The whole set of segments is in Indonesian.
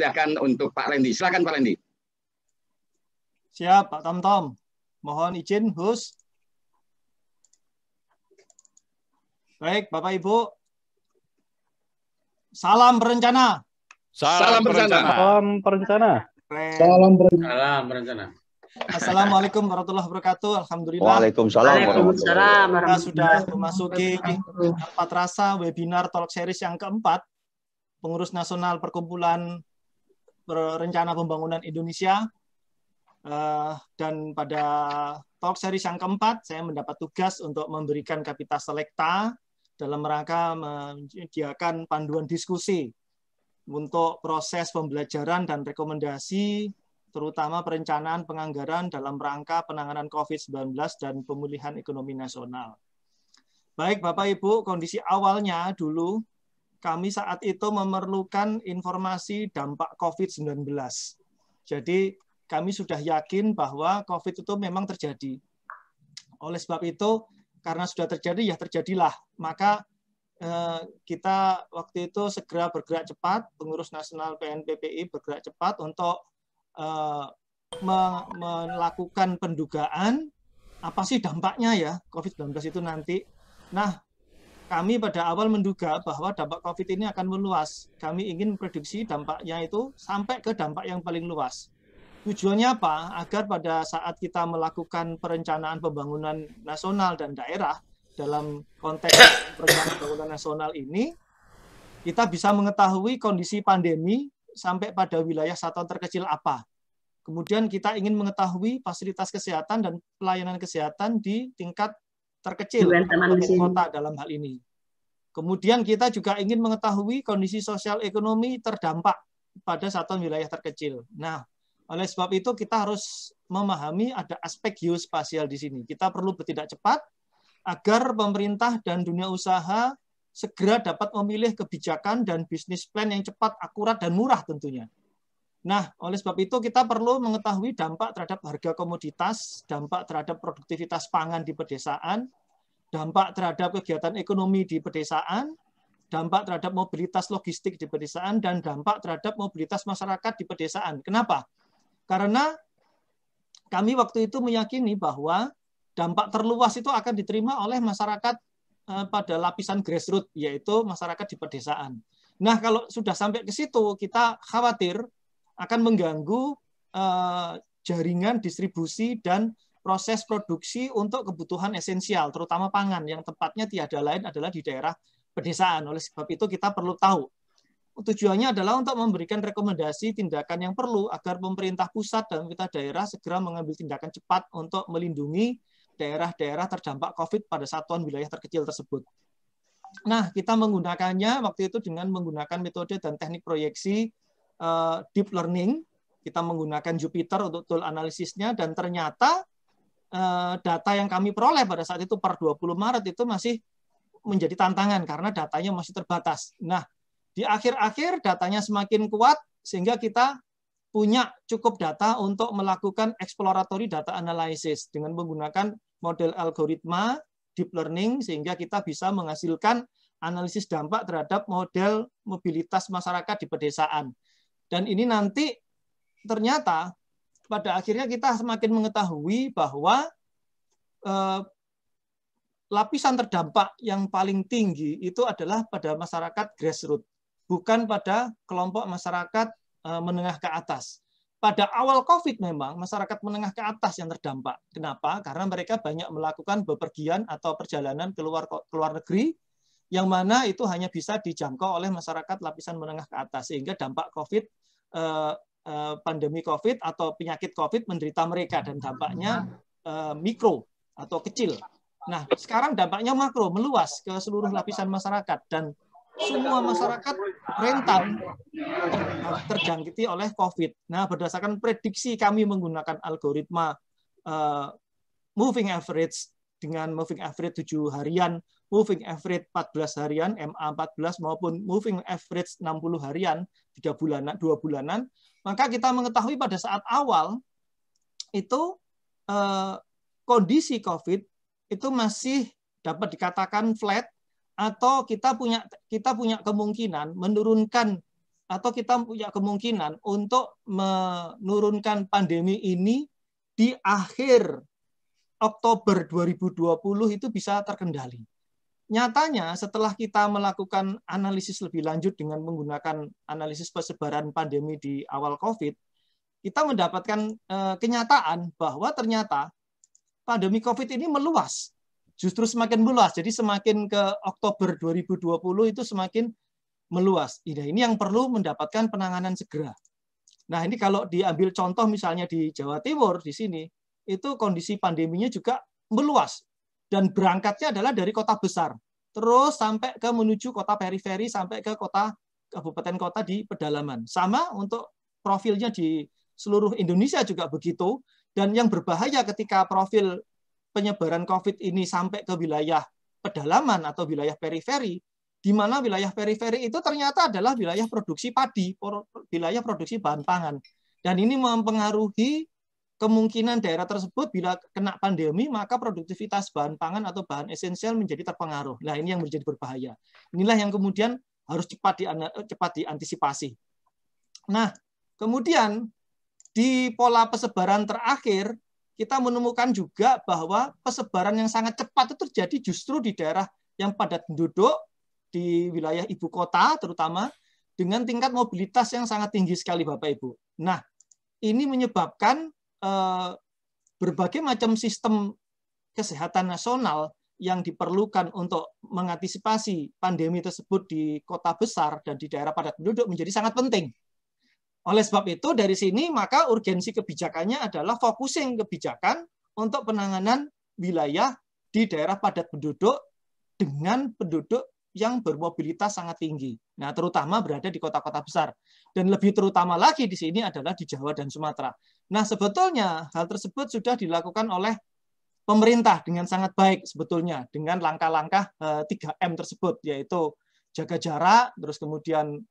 Silakan untuk Pak Lendi. Silakan Pak Lendi. Siap, Pak Tom. Mohon izin, Hus. Baik, Bapak Ibu. Salam berencana. Salam berencana. Salam perencana. Salam berencana. Assalamualaikum warahmatullahi wabarakatuh. Alhamdulillah. Waalaikumsalam warahmatullahi wabarakatuh. Kita sudah memasuki rapat rasa webinar Talk Series yang keempat, Pengurus Nasional Perkumpulan Perencana Pembangunan Indonesia. Dan pada Talk Series yang keempat, saya mendapat tugas untuk memberikan Kapita Selecta dalam rangka menyediakan panduan diskusi untuk proses pembelajaran dan rekomendasi, terutama perencanaan penganggaran dalam rangka penanganan COVID-19 dan pemulihan ekonomi nasional. Baik Bapak Ibu, kondisi awalnya dulu, kami saat itu memerlukan informasi dampak COVID-19. Jadi kami sudah yakin bahwa COVID itu memang terjadi. Oleh sebab itu, karena sudah terjadi, ya terjadilah. Maka kita waktu itu segera bergerak cepat, pengurus nasional PNPPI bergerak cepat untuk melakukan pendugaan apa sih dampaknya ya COVID-19 itu nanti. Nah, kami pada awal menduga bahwa dampak COVID ini akan meluas. Kami ingin prediksi dampaknya itu sampai ke dampak yang paling luas. Tujuannya apa? Agar pada saat kita melakukan perencanaan pembangunan nasional dan daerah dalam konteks perencanaan pembangunan nasional ini, kita bisa mengetahui kondisi pandemi sampai pada wilayah satuan terkecil apa. Kemudian kita ingin mengetahui fasilitas kesehatan dan pelayanan kesehatan di tingkat terkecil, kota dalam hal ini. Kemudian kita juga ingin mengetahui kondisi sosial ekonomi terdampak pada satuan wilayah terkecil. Nah, oleh sebab itu kita harus memahami ada aspek geospasial di sini. Kita perlu bertindak cepat agar pemerintah dan dunia usaha segera dapat memilih kebijakan dan bisnis plan yang cepat, akurat, dan murah tentunya. Nah, oleh sebab itu kita perlu mengetahui dampak terhadap harga komoditas, dampak terhadap produktivitas pangan di pedesaan, dampak terhadap kegiatan ekonomi di pedesaan, dampak terhadap mobilitas logistik di pedesaan, dan dampak terhadap mobilitas masyarakat di pedesaan. Kenapa? Karena kami waktu itu meyakini bahwa dampak terluas itu akan diterima oleh masyarakat pada lapisan grassroots, yaitu masyarakat di pedesaan. Nah, kalau sudah sampai ke situ, kita khawatir akan mengganggu jaringan distribusi dan proses produksi untuk kebutuhan esensial, terutama pangan, yang tepatnya tiada lain adalah di daerah pedesaan. Oleh sebab itu kita perlu tahu. Tujuannya adalah untuk memberikan rekomendasi tindakan yang perlu agar pemerintah pusat dan pemerintah daerah segera mengambil tindakan cepat untuk melindungi daerah-daerah terdampak COVID pada satuan wilayah terkecil tersebut. Nah, kita menggunakannya waktu itu dengan menggunakan metode dan teknik proyeksi deep learning. Kita menggunakan Jupyter untuk tool analisisnya, dan ternyata data yang kami peroleh pada saat itu per 20 Maret itu masih menjadi tantangan karena datanya masih terbatas. Nah, di akhir-akhir datanya semakin kuat sehingga kita punya cukup data untuk melakukan exploratory data analysis dengan menggunakan model algoritma deep learning sehingga kita bisa menghasilkan analisis dampak terhadap model mobilitas masyarakat di pedesaan. Dan ini nanti ternyata pada akhirnya kita semakin mengetahui bahwa lapisan terdampak yang paling tinggi itu adalah pada masyarakat grassroots, bukan pada kelompok masyarakat menengah ke atas. Pada awal COVID memang masyarakat menengah ke atas yang terdampak. Kenapa? Karena mereka banyak melakukan bepergian atau perjalanan ke luar negeri, yang mana itu hanya bisa dijangkau oleh masyarakat lapisan menengah ke atas, sehingga dampak COVID, pandemi COVID atau penyakit COVID menderita mereka, dan dampaknya mikro atau kecil. Nah, sekarang dampaknya makro, meluas ke seluruh lapisan masyarakat, dan semua masyarakat rentan terjangkiti oleh COVID. Nah, berdasarkan prediksi kami menggunakan algoritma moving average dengan moving average 7 harian, moving average 14 harian, MA14, maupun moving average 60 harian, 2 bulanan, maka kita mengetahui pada saat awal itu kondisi COVID itu masih dapat dikatakan flat, atau kita punya kemungkinan menurunkan atau kita punya kemungkinan untuk menurunkan pandemi ini di akhir Oktober 2020 itu bisa terkendali. Nyatanya setelah kita melakukan analisis lebih lanjut dengan menggunakan analisis persebaran pandemi di awal COVID, kita mendapatkan kenyataan bahwa ternyata pandemi COVID ini meluas. Justru semakin meluas. Jadi semakin ke Oktober 2020 itu semakin meluas. Ini yang perlu mendapatkan penanganan segera. Nah, ini kalau diambil contoh misalnya di Jawa Timur di sini, itu kondisi pandeminya juga meluas. Dan berangkatnya adalah dari kota besar, terus sampai ke menuju kota periferi, sampai ke kota kabupaten kota di pedalaman. Sama untuk profilnya di seluruh Indonesia juga begitu. Dan yang berbahaya ketika profil penyebaran COVID ini sampai ke wilayah pedalaman atau wilayah periferi, di mana wilayah periferi itu ternyata adalah wilayah produksi padi, wilayah produksi bahan pangan. Dan ini mempengaruhi kemungkinan daerah tersebut bila kena pandemi, maka produktivitas bahan pangan atau bahan esensial menjadi terpengaruh. Nah, ini yang menjadi berbahaya. Inilah yang kemudian harus cepat diantisipasi. Nah, kemudian di pola persebaran terakhir, kita menemukan juga bahwa persebaran yang sangat cepat itu terjadi justru di daerah yang padat penduduk, di wilayah ibu kota terutama, dengan tingkat mobilitas yang sangat tinggi sekali, Bapak Ibu. Nah, ini menyebabkan berbagai macam sistem kesehatan nasional yang diperlukan untuk mengantisipasi pandemi tersebut di kota besar dan di daerah padat penduduk menjadi sangat penting. Oleh sebab itu, dari sini maka urgensi kebijakannya adalah focusing kebijakan untuk penanganan wilayah di daerah padat penduduk dengan penduduk yang bermobilitas sangat tinggi. Nah, terutama berada di kota-kota besar. Dan lebih terutama lagi di sini adalah di Jawa dan Sumatera. Nah, sebetulnya hal tersebut sudah dilakukan oleh pemerintah dengan sangat baik sebetulnya, dengan langkah-langkah 3M tersebut, yaitu jaga jarak, terus kemudian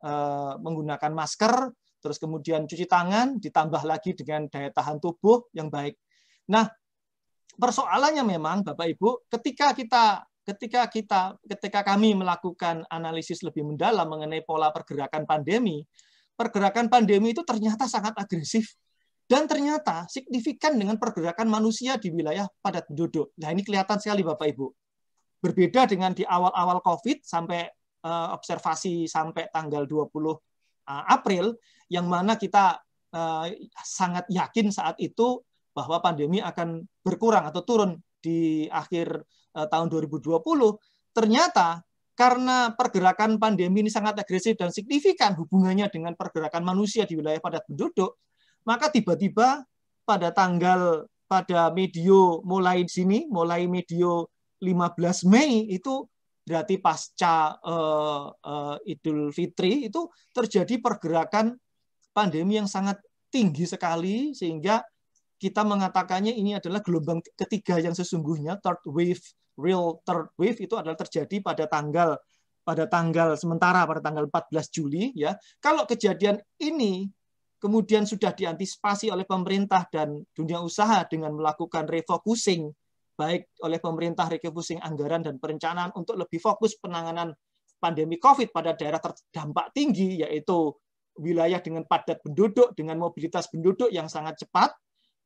menggunakan masker, terus kemudian cuci tangan, ditambah lagi dengan daya tahan tubuh yang baik. Nah, persoalannya memang Bapak Ibu, ketika kami melakukan analisis lebih mendalam mengenai pola pergerakan pandemi itu ternyata sangat agresif dan ternyata signifikan dengan pergerakan manusia di wilayah padat penduduk. Nah, ini kelihatan sekali Bapak Ibu. Berbeda dengan di awal-awal COVID sampai observasi sampai tanggal 20 April, yang mana kita sangat yakin saat itu bahwa pandemi akan berkurang atau turun di akhir tahun 2020, ternyata karena pergerakan pandemi ini sangat agresif dan signifikan hubungannya dengan pergerakan manusia di wilayah padat penduduk, maka tiba-tiba pada medio 15 Mei itu berarti pasca Idul Fitri itu terjadi pergerakan pandemi yang sangat tinggi sekali sehingga kita mengatakannya ini adalah gelombang ketiga yang sesungguhnya, real third wave itu adalah terjadi pada tanggal sementara pada tanggal 14 Juli ya. Kalau kejadian ini kemudian sudah diantisipasi oleh pemerintah dan dunia usaha dengan melakukan refocusing, baik oleh pemerintah refocusing anggaran dan perencanaan untuk lebih fokus penanganan pandemi COVID pada daerah terdampak tinggi, yaitu wilayah dengan padat penduduk, dengan mobilitas penduduk yang sangat cepat,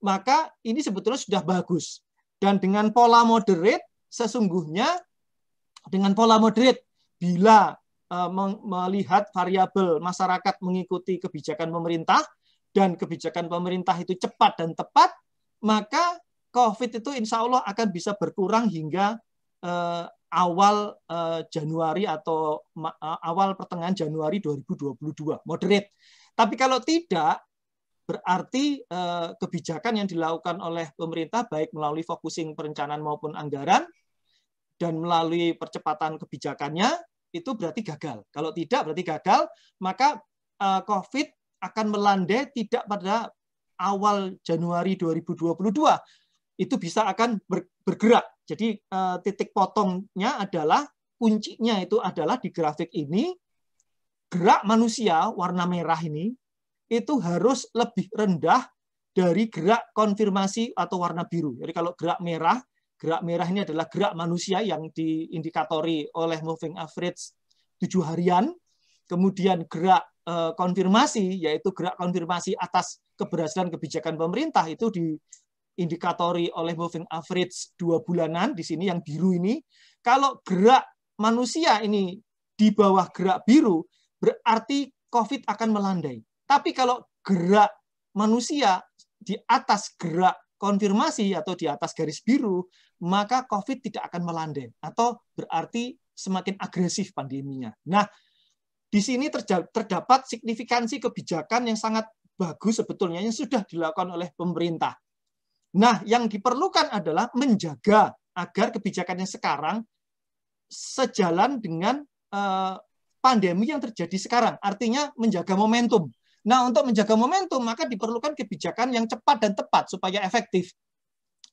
maka ini sebetulnya sudah bagus. Dan dengan pola moderate, sesungguhnya dengan pola moderate, bila melihat variabel masyarakat mengikuti kebijakan pemerintah, dan kebijakan pemerintah itu cepat dan tepat, maka COVID itu insya Allah akan bisa berkurang hingga awal Januari atau awal pertengahan Januari 2022, moderate. Tapi kalau tidak, berarti kebijakan yang dilakukan oleh pemerintah baik melalui focusing perencanaan maupun anggaran dan melalui percepatan kebijakannya itu berarti gagal. Kalau tidak berarti gagal, maka COVID akan melandai tidak pada awal Januari 2022. Itu bisa akan bergerak. Jadi titik potongnya adalah, kuncinya itu adalah di grafik ini, gerak manusia warna merah ini itu harus lebih rendah dari gerak konfirmasi atau warna biru. Jadi kalau gerak merah ini adalah gerak manusia yang diindikatori oleh moving average 7 harian. Kemudian gerak konfirmasi, yaitu gerak konfirmasi atas keberhasilan kebijakan pemerintah itu diindikatori oleh moving average 2 bulanan di sini yang biru ini. Kalau gerak manusia ini di bawah gerak biru, berarti COVID akan melandai. Tapi kalau gerak manusia di atas gerak konfirmasi atau di atas garis biru, maka COVID tidak akan melandai atau berarti semakin agresif pandeminya. Nah, di sini terdapat signifikansi kebijakan yang sangat bagus sebetulnya yang sudah dilakukan oleh pemerintah. Nah, yang diperlukan adalah menjaga agar kebijakan yang sekarang sejalan dengan pandemi yang terjadi sekarang. Artinya menjaga momentum. Nah, untuk menjaga momentum, maka diperlukan kebijakan yang cepat dan tepat supaya efektif.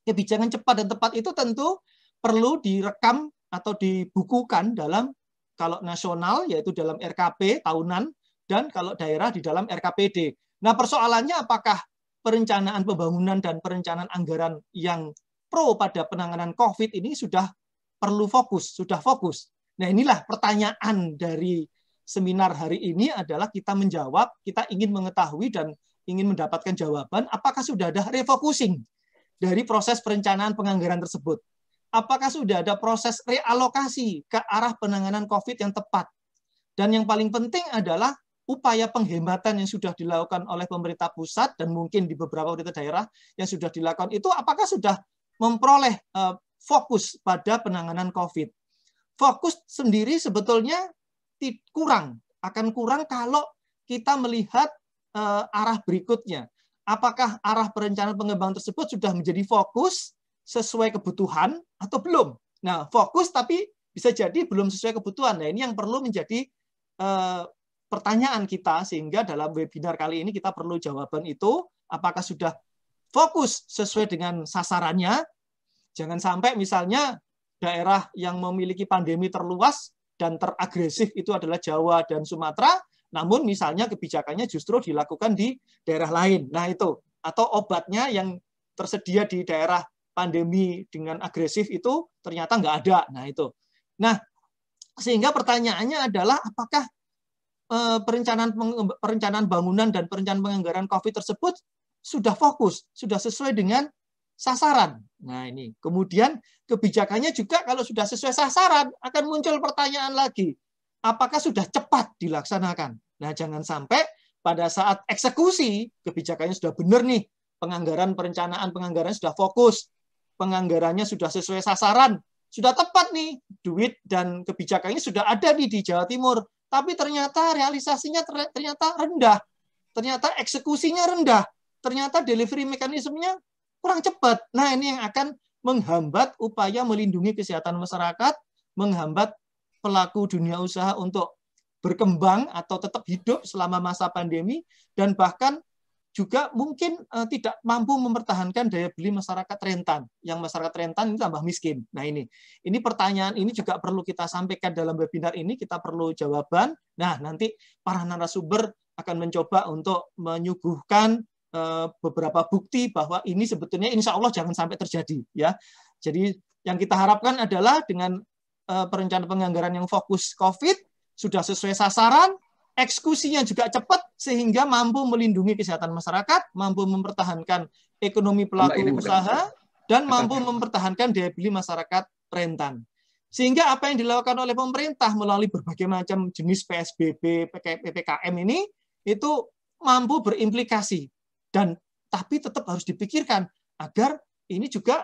Kebijakan cepat dan tepat itu tentu perlu direkam atau dibukukan dalam, kalau nasional, yaitu dalam RKP tahunan, dan kalau daerah di dalam RKPD. Nah, persoalannya apakah perencanaan pembangunan dan perencanaan anggaran yang pro pada penanganan COVID ini sudah perlu fokus, sudah fokus. Nah, inilah pertanyaan dari seminar hari ini adalah kita menjawab, kita ingin mengetahui dan ingin mendapatkan jawaban, apakah sudah ada refocusing dari proses perencanaan penganggaran tersebut? Apakah sudah ada proses realokasi ke arah penanganan COVID yang tepat? Dan yang paling penting adalah upaya penghematan yang sudah dilakukan oleh pemerintah pusat dan mungkin di beberapa pemerintah daerah yang sudah dilakukan itu apakah sudah memperoleh fokus pada penanganan COVID? Fokus sendiri sebetulnya akan kurang kalau kita melihat arah berikutnya. Apakah arah perencanaan pengembangan tersebut sudah menjadi fokus sesuai kebutuhan atau belum? Nah, fokus tapi bisa jadi belum sesuai kebutuhan. Nah, ini yang perlu menjadi pertanyaan kita, sehingga dalam webinar kali ini kita perlu jawaban itu, apakah sudah fokus sesuai dengan sasarannya. Jangan sampai misalnya daerah yang memiliki pandemi terluas dan teragresif itu adalah Jawa dan Sumatera, namun misalnya kebijakannya justru dilakukan di daerah lain. Nah itu, atau obatnya yang tersedia di daerah pandemi dengan agresif itu ternyata nggak ada. Nah itu. Nah, sehingga pertanyaannya adalah apakah perencanaan bangunan dan perencanaan penganggaran COVID tersebut sudah fokus, sudah sesuai dengan sasaran. Nah ini. Kemudian kebijakannya juga kalau sudah sesuai sasaran akan muncul pertanyaan lagi. Apakah sudah cepat dilaksanakan? Nah jangan sampai pada saat eksekusi kebijakannya sudah benar nih. Perencanaan penganggaran sudah fokus. Penganggarannya sudah sesuai sasaran. Sudah tepat nih. Duit dan kebijakannya sudah ada nih di Jawa Timur. Tapi ternyata realisasinya ternyata rendah. Ternyata eksekusinya rendah. Ternyata delivery mekanismenya kurang cepat. Nah, ini yang akan menghambat upaya melindungi kesehatan masyarakat, menghambat pelaku dunia usaha untuk berkembang atau tetap hidup selama masa pandemi, dan bahkan juga mungkin tidak mampu mempertahankan daya beli masyarakat rentan. Yang masyarakat rentan ini tambah miskin. Nah, ini pertanyaan ini juga perlu kita sampaikan dalam webinar ini, kita perlu jawaban. Nah, nanti para narasumber akan mencoba untuk menyuguhkan beberapa bukti bahwa ini sebetulnya insya Allah jangan sampai terjadi, ya. Jadi yang kita harapkan adalah dengan perencanaan penganggaran yang fokus COVID sudah sesuai sasaran, eksekusinya juga cepat sehingga mampu melindungi kesehatan masyarakat, mampu mempertahankan ekonomi pelaku usaha, dan mampu mempertahankan daya beli masyarakat rentan. Sehingga apa yang dilakukan oleh pemerintah melalui berbagai macam jenis PSBB, PPKM ini itu mampu berimplikasi. Dan tapi tetap harus dipikirkan agar ini juga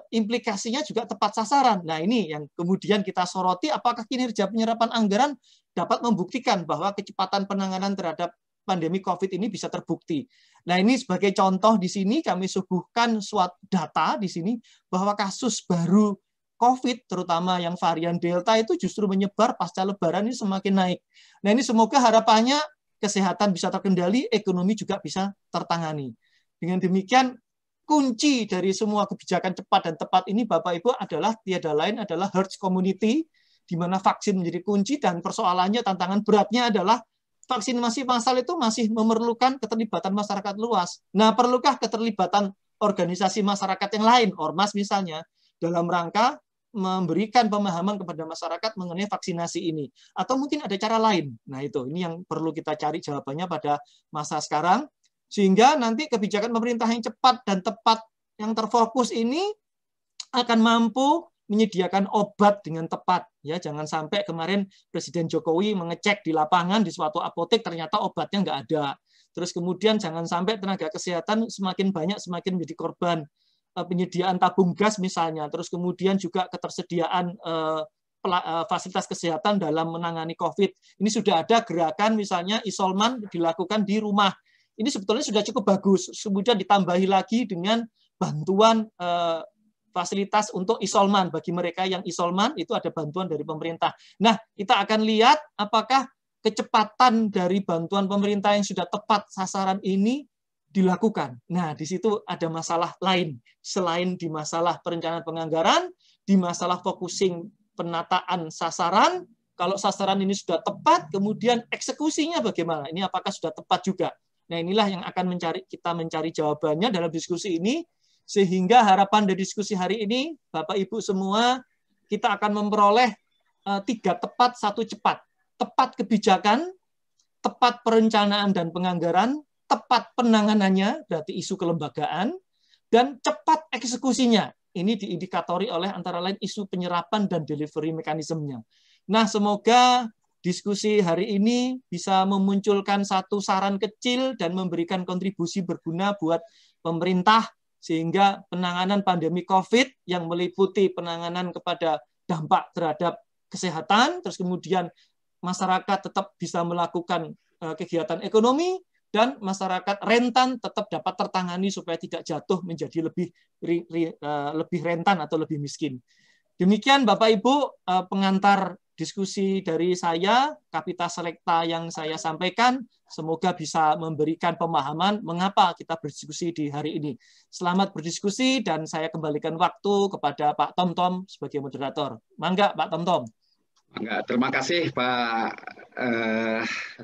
implikasinya juga tepat sasaran. Nah, ini yang kemudian kita soroti, apakah kinerja penyerapan anggaran dapat membuktikan bahwa kecepatan penanganan terhadap pandemi COVID ini bisa terbukti. Nah, ini sebagai contoh di sini kami suguhkan suatu data di sini bahwa kasus baru COVID, terutama yang varian Delta itu justru menyebar pasca Lebaran ini semakin naik. Nah, ini semoga harapannya kesehatan bisa terkendali, ekonomi juga bisa tertangani. Dengan demikian, kunci dari semua kebijakan cepat dan tepat ini, Bapak Ibu, adalah tiada lain adalah herd community, di mana vaksin menjadi kunci, dan persoalannya, tantangan beratnya adalah vaksinasi massal itu masih memerlukan keterlibatan masyarakat luas. Nah, perlukah keterlibatan organisasi masyarakat yang lain, ormas misalnya, dalam rangka memberikan pemahaman kepada masyarakat mengenai vaksinasi ini, atau mungkin ada cara lain. Nah ini yang perlu kita cari jawabannya pada masa sekarang, sehingga nanti kebijakan pemerintah yang cepat dan tepat yang terfokus ini akan mampu menyediakan obat dengan tepat. Ya, jangan sampai kemarin Presiden Jokowi mengecek di lapangan di suatu apotek ternyata obatnya nggak ada. Terus kemudian jangan sampai tenaga kesehatan semakin banyak semakin menjadi korban penyediaan tabung gas misalnya. Terus kemudian juga ketersediaan fasilitas kesehatan dalam menangani COVID. Ini sudah ada gerakan misalnya isolman dilakukan di rumah. Ini sebetulnya sudah cukup bagus. Kemudian ditambahi lagi dengan bantuan fasilitas untuk isolman. Bagi mereka yang isolman, itu ada bantuan dari pemerintah. Nah, kita akan lihat apakah kecepatan dari bantuan pemerintah yang sudah tepat sasaran ini dilakukan. Nah, di situ ada masalah lain. Selain di masalah perencanaan penganggaran, di masalah focusing penataan sasaran, kalau sasaran ini sudah tepat, kemudian eksekusinya bagaimana? Ini apakah sudah tepat juga? Nah, inilah yang akan kita mencari jawabannya dalam diskusi ini, sehingga harapan dari diskusi hari ini, Bapak Ibu semua, kita akan memperoleh 3 tepat, 1 cepat. Tepat kebijakan, tepat perencanaan dan penganggaran, tepat penanganannya, berarti isu kelembagaan, dan cepat eksekusinya. Ini diindikatori oleh antara lain isu penyerapan dan delivery mekanismenya. Nah, semoga diskusi hari ini bisa memunculkan satu saran kecil dan memberikan kontribusi berguna buat pemerintah, sehingga penanganan pandemi COVID yang meliputi penanganan kepada dampak terhadap kesehatan, terus kemudian masyarakat tetap bisa melakukan kegiatan ekonomi, dan masyarakat rentan tetap dapat tertangani supaya tidak jatuh menjadi lebih rentan atau lebih miskin. Demikian Bapak Ibu pengantar diskusi dari saya, Kapita Selekta yang saya sampaikan, semoga bisa memberikan pemahaman mengapa kita berdiskusi di hari ini. Selamat berdiskusi dan saya kembalikan waktu kepada Pak Tom sebagai moderator. Mangga Pak Tom. Mangga, terima kasih Pak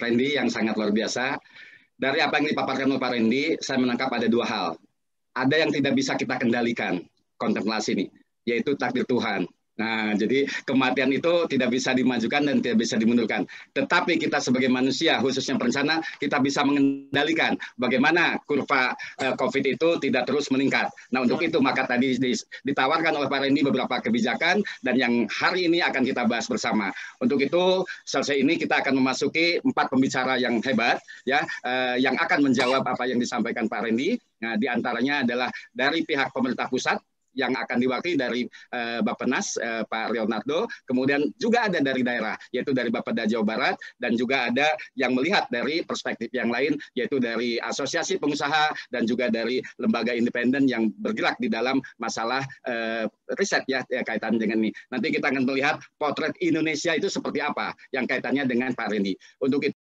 Randy yang sangat luar biasa. Dari apa yang dipaparkan oleh Pak Randy, saya menangkap ada 2 hal. Ada yang tidak bisa kita kendalikan kontemplasi ini, yaitu takdir Tuhan. Nah, jadi kematian itu tidak bisa dimajukan dan tidak bisa dimundurkan. Tetapi kita sebagai manusia, khususnya perencana, kita bisa mengendalikan bagaimana kurva COVID itu tidak terus meningkat. Nah, untuk itu maka tadi ditawarkan oleh Pak Randy beberapa kebijakan dan yang hari ini akan kita bahas bersama. Untuk itu, selesai ini kita akan memasuki 4 pembicara yang hebat, ya, yang akan menjawab apa yang disampaikan Pak Randy. Nah, diantaranya adalah dari pihak pemerintah pusat, yang akan diwakili dari Bappenas, Pak Leonardo, kemudian juga ada dari daerah, yaitu dari Bapeda Jawa Barat, dan juga ada yang melihat dari perspektif yang lain, yaitu dari asosiasi pengusaha dan juga dari lembaga independen yang bergerak di dalam masalah riset ya kaitan dengan ini. Nanti kita akan melihat potret Indonesia itu seperti apa yang kaitannya dengan Pak Randy. Untuk itu